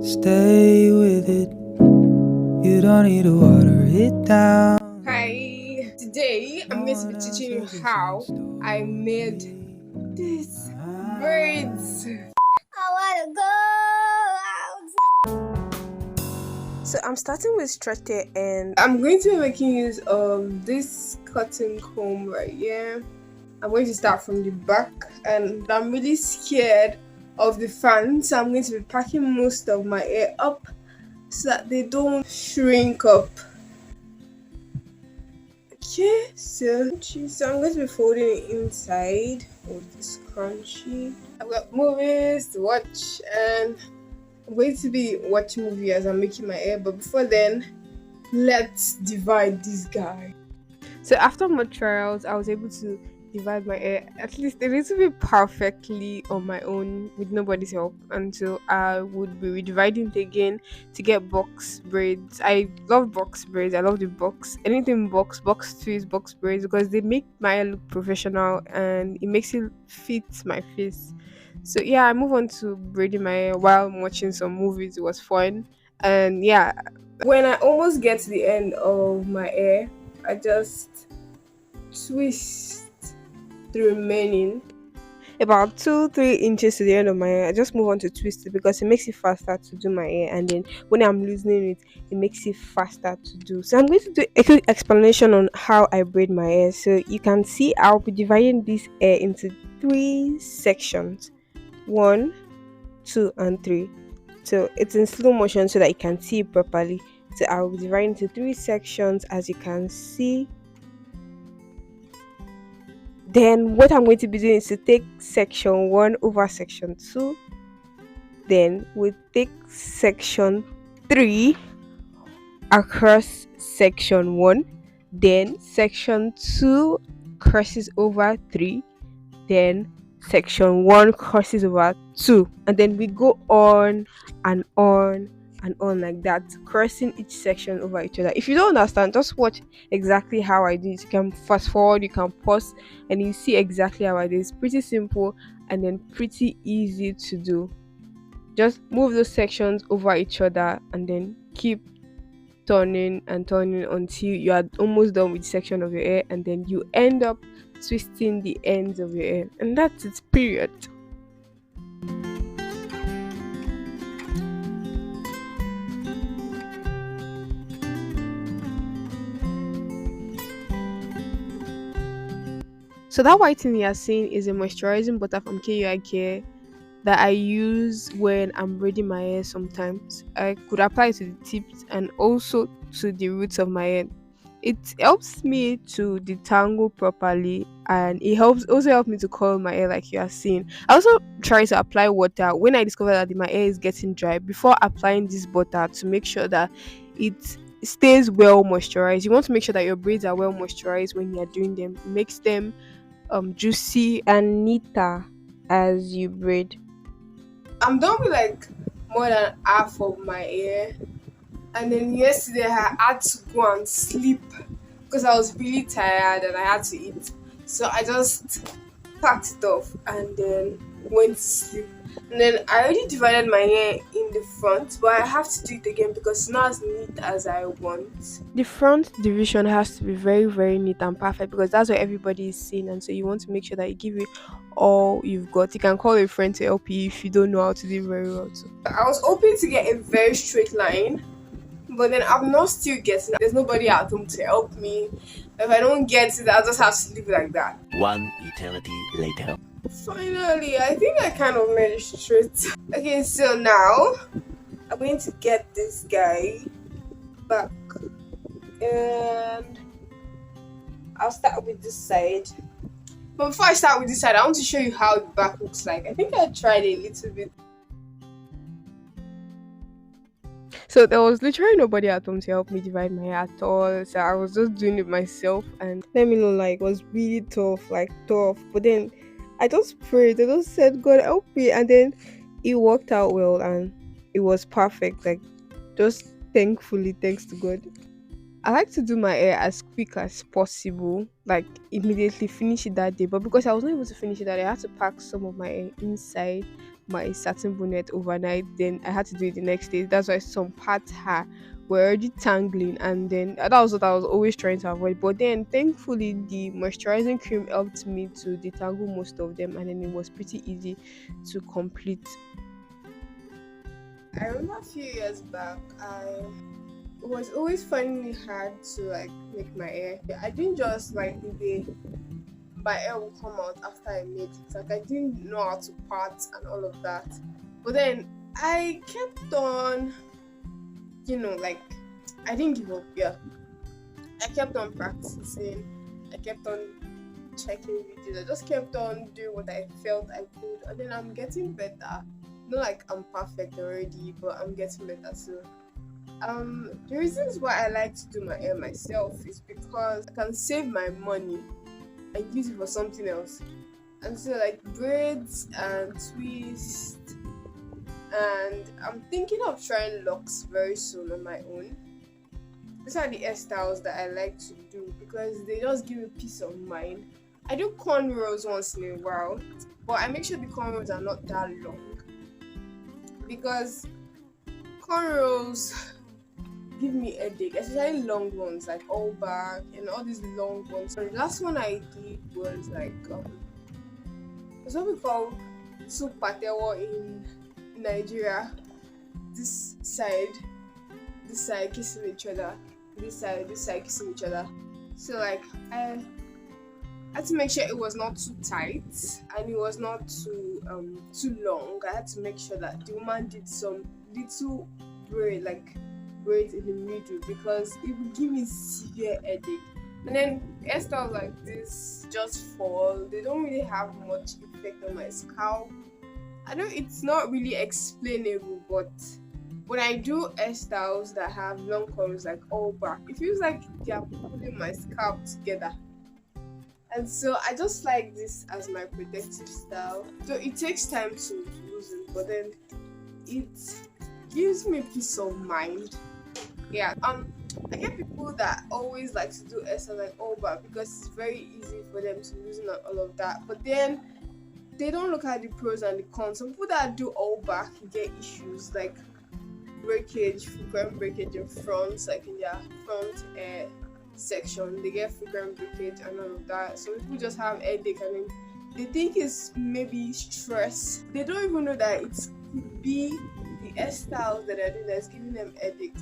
Stay with it. You don't need to water it down. Hi, today I'm going to be teaching you how I made these braids. I wanna go out. So I'm starting with stretcher and I'm going to be making use of this cotton comb right here. I'm going to start from the back and I'm really scared of the fan, so I'm going to be packing most of my hair up so that they don't shrink up. Okay, so I'm going to be folding it inside with this scrunchie. I've got movies to watch and I'm going to be watching movie as I'm making my hair, but before then, let's divide this guy. So after much trials, I was able to divide my hair at least a little bit perfectly on my own with nobody's help, and so I would be redividing it again to get box braids. I love box braids. I love the box, anything box twists, box braids, because they make my hair look professional and it makes it fit my face. So yeah, I move on to braiding my hair while I'm watching some movies. It was fun, and yeah, when I almost get to the end of my hair, I just twist the remaining about 2-3 inches to the end of my hair. I just move on to twist it because it makes it faster to do my hair, and then when I'm loosening it, it makes it faster to do. So I'm going to do a quick explanation on how I braid my hair. So you can see I'll be dividing this hair into 3 sections: 1, 2, and 3. So it's in slow motion so that you can see it properly. So I'll be dividing into 3 sections, as you can see. Then what I'm going to be doing is to take section 1 over section 2. Then we take section 3 across section 1. Then section 2 crosses over 3. Then section 1 crosses over 2. And then we go on and on and on like that, crossing each section over each other. If you don't understand, just watch exactly how I do it. You can fast forward, you can pause, and you see exactly how I do it. It's pretty simple and then pretty easy to do. Just move those sections over each other and then keep turning and turning until you are almost done with section of your hair, and then you end up twisting the ends of your hair, and that's it, period. So that white thing you are seeing is a moisturizing butter from KUI Care that I use when I'm braiding my hair sometimes. I could apply it to the tips and also to the roots of my hair. It helps me to detangle properly, and it helps me to curl my hair like you are seeing. I also try to apply water when I discover that my hair is getting dry before applying this butter to make sure that it stays well moisturized. You want to make sure that your braids are well moisturized when you are doing them. It makes them juicy and neater as you braid. I'm done with like more than half of my hair, and then yesterday I had to go and sleep because I was really tired and I had to eat. So I just packed it off and then went to sleep. And then I already divided my hair in the front, but I have to do it again because it's not as neat as I want. The front division has to be very, very neat and perfect because that's what everybody is seeing, and so you want to make sure that you give it all you've got. You can call a friend to help you if you don't know how to do it very well too. I was hoping to get a very straight line, but then I'm not still getting it. There's nobody at home to help me. If I don't get it, I'll just have to leave it like that. One eternity later. Finally, I think I kind of made it straight. Okay, so now I'm going to get this guy back, and I'll start with this side. But before I start with this side, I want to show you how the back looks like. I think I tried a little bit. So there was literally nobody at home to help me divide my hair at all. So I was just doing it myself, and let me know, like, it was really tough, like tough. But then I just prayed. I just said, God help me, and then it worked out well, and it was perfect. Like, just thankfully, thanks to God. I like to do my hair as quick as possible, like immediately finish it that day. But because I was not able to finish it that day, I had to pack some of my hair inside my satin bonnet overnight, then I had to do it the next day. That's why some parts were already tangling, and then that was what I was always trying to avoid. But then thankfully the moisturizing cream helped me to detangle most of them, and then it was pretty easy to complete. I remember a few years back, I was always finding it hard to like make my hair. I didn't just like the way my hair would come out after I made it. Like I didn't know how to part and all of that. But then I kept on, like I didn't give up. Yeah, I kept on practicing. I kept on checking videos. I just kept on doing what I felt I could, and then I'm getting better. Not like I'm perfect already, but I'm getting better. So the reasons why I like to do my hair myself is because I can save my money and use it for something else. And so like braids and twists, and I'm thinking of trying locks very soon on my own. These are the hairstyles that I like to do because they just give me peace of mind. I do cornrows once in a while, but I make sure the cornrows are not that long because cornrows give me headache, especially long ones like all back and all these long ones. So the last one I did was like it's what we call soup patewo in Nigeria. This side kissing each other, this side kissing each other. So like I had to make sure it was not too tight and it was not too long. I had to make sure that the woman did some little braids in the middle because it would give me severe headache. And then hairstyles like this just fall. They don't really have much effect on my scalp. I know it's not really explainable, but when I do hairstyles that have long curls like all back, it feels like they are pulling my scalp together. And so I just like this as my protective style. So it takes time to loosen, but then it gives me peace of mind. Yeah, I get people that always like to do hairstyles like all back because it's very easy for them to loosen and all of that. But then they don't look at the pros and the cons. Some people that do all back get issues like breakage, frequent breakage in front, like in their front hair section. They get frequent breakage and all of that. So people just have headache and then they think it's maybe stress. They don't even know that it could be the hairstyles that they're doing that's giving them headache.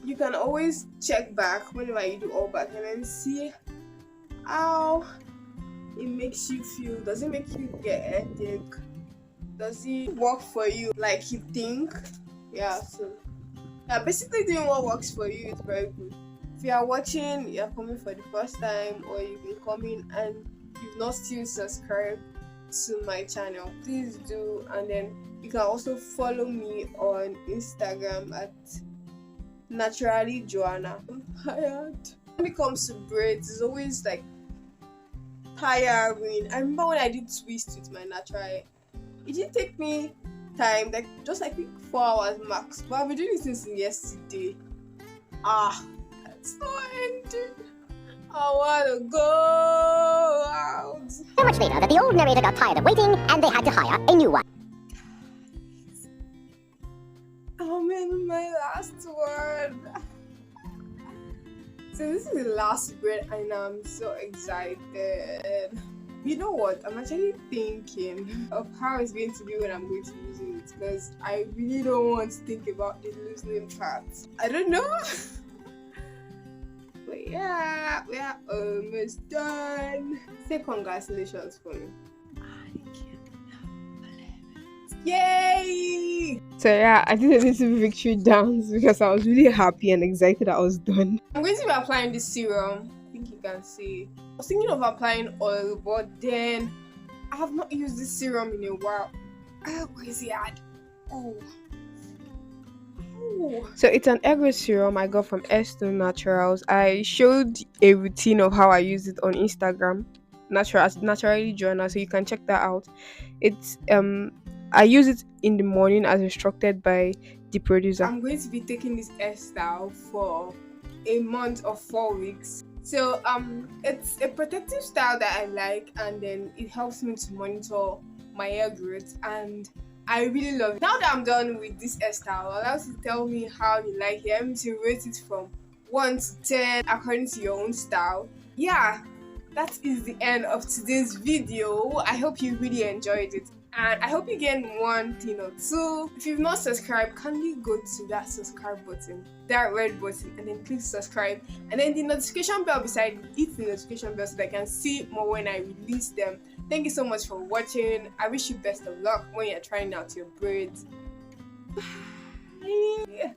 You can always check back whenever you do all back and then see how it makes you feel. Does it make you get headache? Does it work for you like you think? Yeah, so basically doing what works for you is very good. If you are watching, you're coming for the first time, or you've been coming and you've not still subscribed to my channel, please do. And then you can also follow me on Instagram at Naturally Joanna. I'm tired. When it comes to braids, it's always like tiring. I remember when I did twist with my natural hair, it didn't take me time, like just I think 4 hours max. But I've been doing this since yesterday. It's not ending. I wanna go out. So much later that the old narrator got tired of waiting and they had to hire a new one. I'm in my last one. So this is the last braid and I'm so excited. You know what? I'm actually thinking of how it's going to be when I'm going to loosen it because I really don't want to think about the loosening part. I don't know. But yeah, we are almost done. Say congratulations for me. Yay! So yeah, I did a little victory dance because I was really happy and excited I was done. I'm going to be applying this serum. I think you can see. I was thinking of applying oil, but then I have not used this serum in a while. Where is it at? Oh. So it's an egg serum I got from Hairstyle Naturals. I showed a routine of how I use it on Instagram, Naturally Joanna, so you can check that out. It's I use it in the morning as instructed by the producer. I'm going to be taking this hairstyle for a month or 4 weeks. So it's a protective style that I like, and then it helps me to monitor my hair growth, and I really love it. Now that I'm done with this hairstyle, allow you to tell me how you like it. I'm to rate it from 1 to 10 according to your own style. Yeah, that is the end of today's video. I hope you really enjoyed it. And I hope you gain one thing or two. If you've not subscribed, kindly go to that subscribe button, that red button, and then click subscribe. And then the notification bell beside it, hit the notification bell so that I can see more when I release them. Thank you so much for watching. I wish you best of luck when you're trying out your braids. Bye.